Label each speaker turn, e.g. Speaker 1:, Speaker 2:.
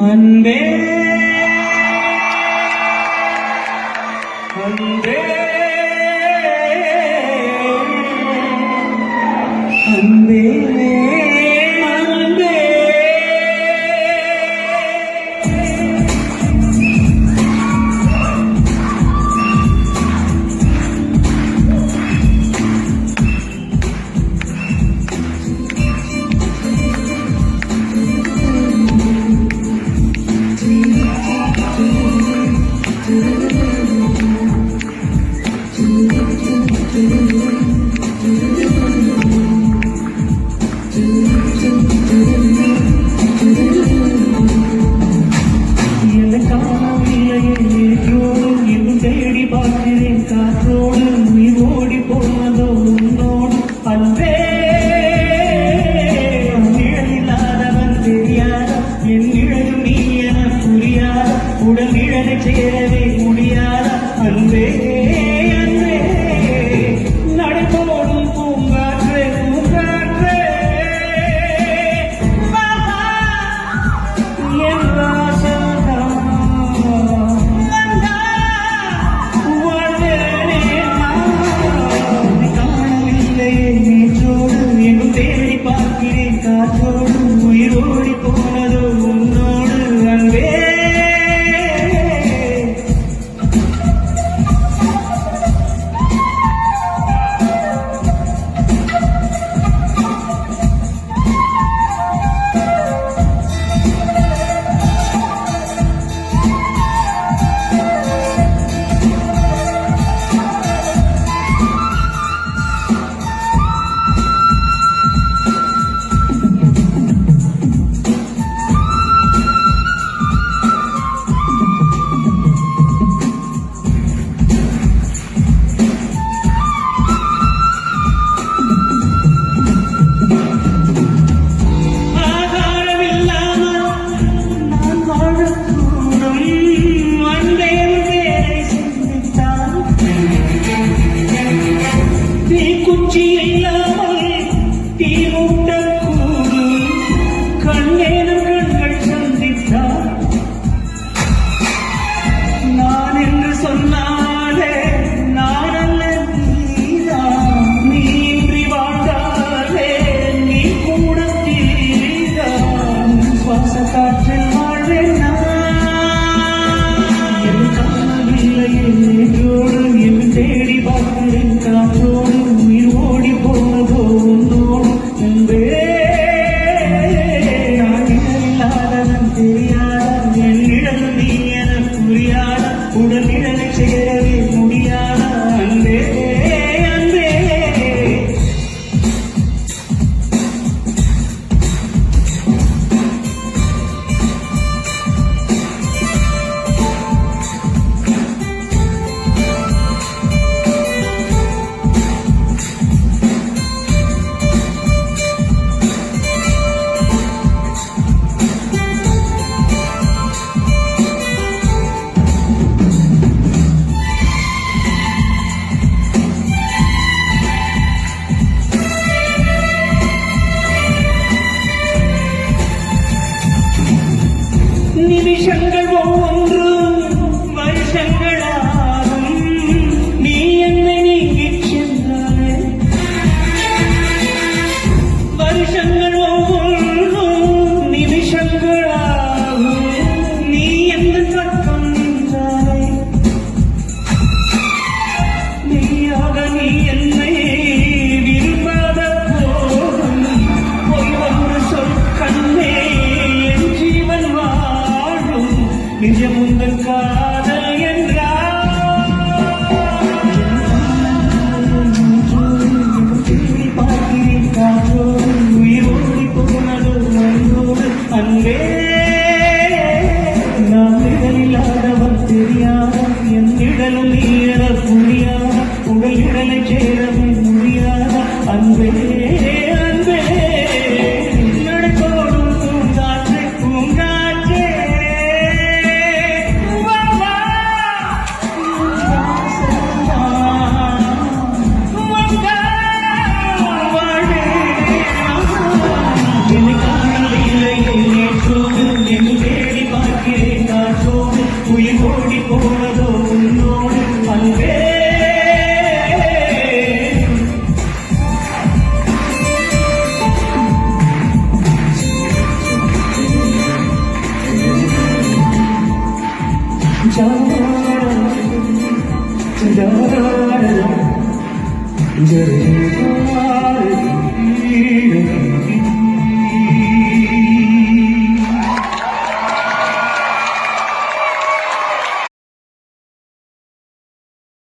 Speaker 1: அன்பே அன்பே அன்பே காற்றோடு உயிர் ஓடி போனதோ உன்னோடு அன்பே நிழலில்லாதவன் தெரியாத என் நிழலும் நீ என புரியாத உடல் நிழலை சேரவே முடியாத அன்பே அன்பே நடைபோடும் பூங்காற்றே பூங்காற்றே என் காற்றோடு உயிர் ஓடி போனதோ உன்னோடு அன்பே நிமிஷங்கள் ஒவ்வொன்றும் வருஷங்களாகும் நீ என்னை நீங்கிச் சென்றாலே வருஷங்கள் ஒவ்வொன்றும் நிமிஷங்களாகும் நீ எந்த பக்கம் நின்றாலே நீயாக நீ என்னை விரும்பாத போதும் பொய் வந்து சொல் கண்ணே நிஜமுந்தன் காதல் என்றால் பார்க்கிறேன் காற்றோடு உயிர் ஓடி போனதோ உன்னோடு அன்பே நான் நிழலில்லாதவன் தெரியாத என் நிழலும் நீர புரியாத உடல் நிழலை சேரவே முடியாத அன்பே அன்பே நடைபோடும் பூங்காற்றே பூங்காற்றே என்னை காணவில்லை நேற்றோடு என் தேடி ஜெருகாரதி